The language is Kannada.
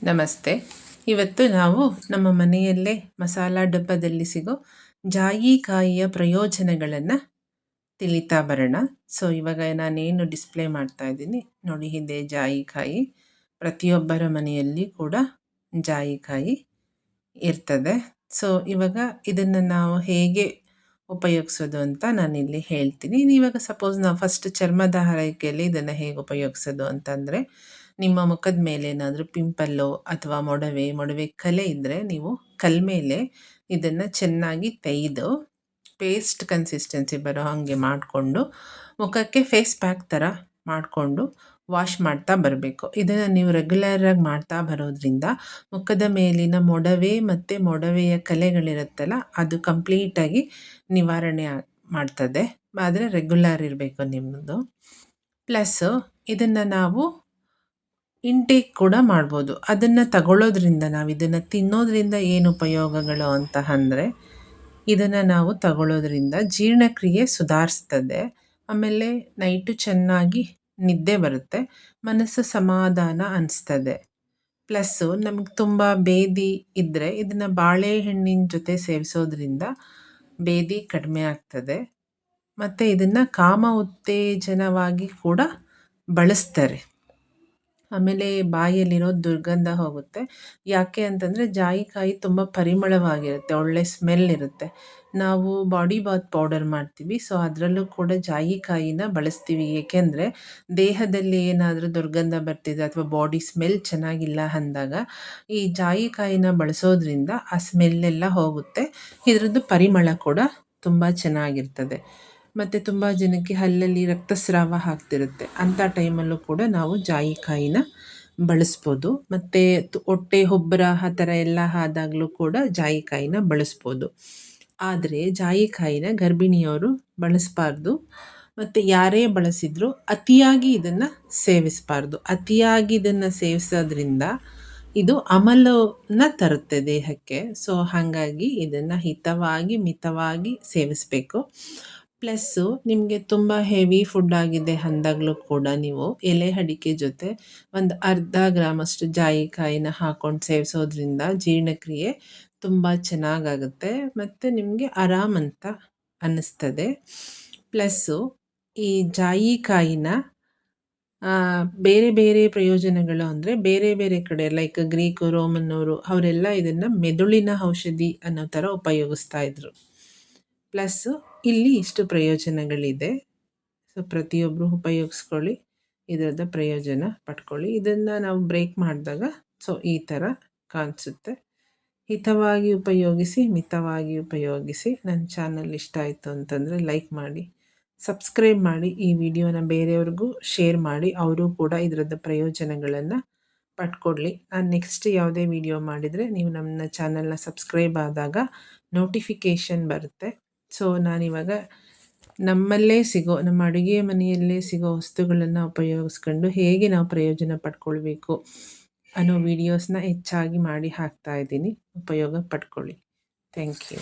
ನಮಸ್ತೆ. ಇವತ್ತು ನಾವು ನಮ್ಮ ಮನೆಯಲ್ಲೇ ಮಸಾಲಾ ಡಬ್ಬದಲ್ಲಿ ಸಿಗೋ ಜಾಯಿಕಾಯಿಯ ಪ್ರಯೋಜನಗಳನ್ನು ತಿಳಿತಾ ಬರೋಣ. ಇವಾಗ ನಾನೇನು ಡಿಸ್ಪ್ಲೇ ಮಾಡ್ತಾ ಇದ್ದೀನಿ ನೋಡಿ, ಇದೆ ಜಾಯಿಕಾಯಿ. ಪ್ರತಿಯೊಬ್ಬರ ಮನೆಯಲ್ಲಿ ಕೂಡ ಜಾಯಿಕಾಯಿ ಇರ್ತದೆ. ಇವಾಗ ಇದನ್ನು ನಾವು ಹೇಗೆ ಉಪಯೋಗಿಸೋದು ಅಂತ ನಾನಿಲ್ಲಿ ಹೇಳ್ತೀನಿ. ಇವಾಗ ಸಪೋಸ್ ನಾವು ಫಸ್ಟ್ ಚರ್ಮದ ಆರೈಕೆಯಲ್ಲಿ ಇದನ್ನು ಹೇಗೆ ಉಪಯೋಗಿಸೋದು ಅಂತಂದರೆ, ನಿಮ್ಮ ಮುಖದ ಮೇಲೆ ಏನಾದರೂ ಪಿಂಪಲ್ಲು ಅಥವಾ ಮೊಡವೆ ಕಲೆ ಇದ್ದರೆ ನೀವು ಮೇಲೆ ಇದನ್ನು ಚೆನ್ನಾಗಿ ತೆಗೆದು ಪೇಸ್ಟ್ ಕನ್ಸಿಸ್ಟೆನ್ಸಿ ಬರೋ ಹಾಗೆ ಮಾಡಿಕೊಂಡು ಮುಖಕ್ಕೆ ಫೇಸ್ ಪ್ಯಾಕ್ ಥರ ಮಾಡಿಕೊಂಡು ವಾಶ್ ಮಾಡ್ತಾ ಬರಬೇಕು. ಇದನ್ನು ನೀವು ರೆಗ್ಯುಲರಾಗಿ ಮಾಡ್ತಾ ಬರೋದ್ರಿಂದ ಮುಖದ ಮೇಲಿನ ಮೊಡವೆ ಮತ್ತು ಮೊಡವೆಯ ಕಲೆಗಳಿರುತ್ತಲ್ಲ, ಅದು ಕಂಪ್ಲೀಟಾಗಿ ನಿವಾರಣೆ ಮಾಡ್ತದೆ. ಆದರೆ ರೆಗ್ಯುಲರ್ ಇರಬೇಕು ನಿಮ್ಮದು. ಪ್ಲಸ್ಸು ಇದನ್ನು ನಾವು ಇಂಟೇಕ್ ಕೂಡ ಮಾಡ್ಬೋದು. ಅದನ್ನು ತಗೊಳ್ಳೋದ್ರಿಂದ, ನಾವು ಇದನ್ನು ತಿನ್ನೋದ್ರಿಂದ ಏನು ಉಪಯೋಗಗಳು ಅಂತ ಅಂದರೆ, ಇದನ್ನು ನಾವು ತಗೊಳ್ಳೋದ್ರಿಂದ ಜೀರ್ಣಕ್ರಿಯೆ ಸುಧಾರಿಸ್ತದೆ. ಆಮೇಲೆ ನೈಟು ಚೆನ್ನಾಗಿ ನಿದ್ದೆ ಬರುತ್ತೆ, ಮನಸ್ಸು ಸಮಾಧಾನ ಅನಿಸ್ತದೆ. ಪ್ಲಸ್ಸು ನಮಗೆ ತುಂಬ ಬೇದಿ ಇದ್ದರೆ ಇದನ್ನು ಬಾಳೆಹಣ್ಣಿನ ಜೊತೆ ಸೇವಿಸೋದ್ರಿಂದ ಬೇದಿ ಕಡಿಮೆ ಆಗ್ತದೆ. ಮತ್ತು ಇದನ್ನು ಕಾಮ ಉತ್ತೇಜನವಾಗಿ ಕೂಡ ಬಳಸ್ತಾರೆ. ಆಮೇಲೆ ಬಾಯಲ್ಲಿರೋ ದುರ್ಗಂಧ ಹೋಗುತ್ತೆ. ಯಾಕೆ ಅಂತಂದರೆ ಜಾಯಿಕಾಯಿ ತುಂಬ ಪರಿಮಳವಾಗಿರುತ್ತೆ, ಒಳ್ಳೆ ಸ್ಮೆಲ್ ಇರುತ್ತೆ. ನಾವು ಬಾಡಿ ಬಾತ್ ಪೌಡರ್ ಮಾಡ್ತೀವಿ, ಅದರಲ್ಲೂ ಕೂಡ ಜಾಯಿಕಾಯಿನ ಬಳಸ್ತೀವಿ. ಏಕೆಂದರೆ ದೇಹದಲ್ಲಿ ಏನಾದರೂ ದುರ್ಗಂಧ ಬರ್ತಿದೆ ಅಥವಾ ಬಾಡಿ ಸ್ಮೆಲ್ ಚೆನ್ನಾಗಿಲ್ಲ ಅಂದಾಗ ಈ ಜಾಯಿಕಾಯಿನ ಬಳಸೋದ್ರಿಂದ ಆ ಸ್ಮೆಲ್ಲೆಲ್ಲ ಹೋಗುತ್ತೆ. ಇದರದ್ದು ಪರಿಮಳ ಕೂಡ ತುಂಬ ಚೆನ್ನಾಗಿರ್ತದೆ. ಮತ್ತು ತುಂಬ ಜನಕ್ಕೆ ಹಲ್ಲಲ್ಲಿ ರಕ್ತಸ್ರಾವ ಆಗ್ತಿರುತ್ತೆ, ಅಂಥ ಟೈಮಲ್ಲೂ ಕೂಡ ನಾವು ಜಾಯಿಕಾಯಿನ ಬಳಸ್ಬೋದು. ಮತ್ತು ಹೊಟ್ಟೆ ಉಬ್ಬರ ಆ ಥರ ಎಲ್ಲ ಆದಾಗಲೂ ಕೂಡ ಜಾಯಿಕಾಯಿನ ಬಳಸ್ಬೋದು. ಆದರೆ ಜಾಯಿಕಾಯಿನ ಗರ್ಭಿಣಿಯವರು ಬಳಸಬಾರ್ದು. ಮತ್ತು ಯಾರೇ ಬಳಸಿದರೂ ಅತಿಯಾಗಿ ಇದನ್ನು ಸೇವಿಸಬಾರ್ದು. ಅತಿಯಾಗಿ ಇದನ್ನು ಸೇವಿಸೋದ್ರಿಂದ ಇದು ಅಮಲನ ತರುತ್ತೆ ದೇಹಕ್ಕೆ. ಹಾಗಾಗಿ ಇದನ್ನು ಹಿತವಾಗಿ ಮಿತವಾಗಿ ಸೇವಿಸಬೇಕು. ಪ್ಲಸ್ಸು ನಿಮಗೆ ತುಂಬ ಹೆವಿ ಫುಡ್ ಆಗಿದೆ ಅಂದಾಗಲೂ ಕೂಡ ನೀವು ಎಲೆ ಅಡಿಕೆ ಜೊತೆ ಒಂದು ಅರ್ಧ ಗ್ರಾಮಷ್ಟು ಜಾಯಿಕಾಯಿನ ಹಾಕ್ಕೊಂಡು ಸೇವಿಸೋದ್ರಿಂದ ಜೀರ್ಣಕ್ರಿಯೆ ತುಂಬ ಚೆನ್ನಾಗಾಗುತ್ತೆ ಮತ್ತು ನಿಮಗೆ ಆರಾಮಂತ ಅನ್ನಿಸ್ತದೆ. ಪ್ಲಸ್ಸು ಈ ಜಾಯಿಕಾಯಿನ ಬೇರೆ ಬೇರೆ ಪ್ರಯೋಜನಗಳು ಅಂದರೆ, ಬೇರೆ ಬೇರೆ ಕಡೆ ಲೈಕ್ ಗ್ರೀಕು ರೋಮನ್ನವರು ಅವರೆಲ್ಲ ಇದನ್ನು ಮೆದುಳಿನ ಔಷಧಿ ಅನ್ನೋ ಥರ ಉಪಯೋಗಿಸ್ತಾ ಇದ್ರು. ಪ್ಲಸ್ಸು ಇಲ್ಲಿ ಇಷ್ಟು ಪ್ರಯೋಜನಗಳಿದೆ. ಪ್ರತಿಯೊಬ್ಬರು ಉಪಯೋಗಿಸ್ಕೊಳ್ಳಿ, ಇದರದ ಪ್ರಯೋಜನ ಪಡ್ಕೊಳ್ಳಿ. ಇದನ್ನು ನಾವು ಬ್ರೇಕ್ ಮಾಡಿದಾಗ ಈ ಥರ ಕಾಣಿಸುತ್ತೆ. ಹಿತವಾಗಿ ಉಪಯೋಗಿಸಿ, ಮಿತವಾಗಿ ಉಪಯೋಗಿಸಿ. ನನ್ನ ಚಾನಲ್ ಇಷ್ಟ ಆಯಿತು ಅಂತಂದರೆ ಲೈಕ್ ಮಾಡಿ, ಸಬ್ಸ್ಕ್ರೈಬ್ ಮಾಡಿ, ಈ ವಿಡಿಯೋನ ಬೇರೆಯವ್ರಿಗೂ ಶೇರ್ ಮಾಡಿ, ಅವರು ಕೂಡ ಇದರದ ಪ್ರಯೋಜನಗಳನ್ನು ಪಡ್ಕೊಳ್ಳಿ. ನಾನು ನೆಕ್ಸ್ಟ್ ಯಾವುದೇ ವಿಡಿಯೋ ಮಾಡಿದರೆ ನೀವು ನಮ್ಮ ಚಾನಲ್ನ ಸಬ್ಸ್ಕ್ರೈಬ್ ಆದಾಗ ನೋಟಿಫಿಕೇಷನ್ ಬರುತ್ತೆ. ನಾನಿವಾಗ ನಮ್ಮಲ್ಲೇ ಸಿಗೋ, ನಮ್ಮ ಅಡುಗೆ ಮನೆಯಲ್ಲೇ ಸಿಗೋ ವಸ್ತುಗಳನ್ನು ಉಪಯೋಗಿಸ್ಕೊಂಡು ಹೇಗೆ ನಾವು ಪ್ರಯೋಜನ ಪಡ್ಕೊಳ್ಬೇಕು ಅನ್ನೋ ವಿಡಿಯೋಸ್ನ ಹೆಚ್ಚಾಗಿ ಮಾಡಿ ಹಾಕ್ತಾ ಇದ್ದೀನಿ. ಉಪಯೋಗ ಪಡ್ಕೊಳ್ಳಿ. Thank you.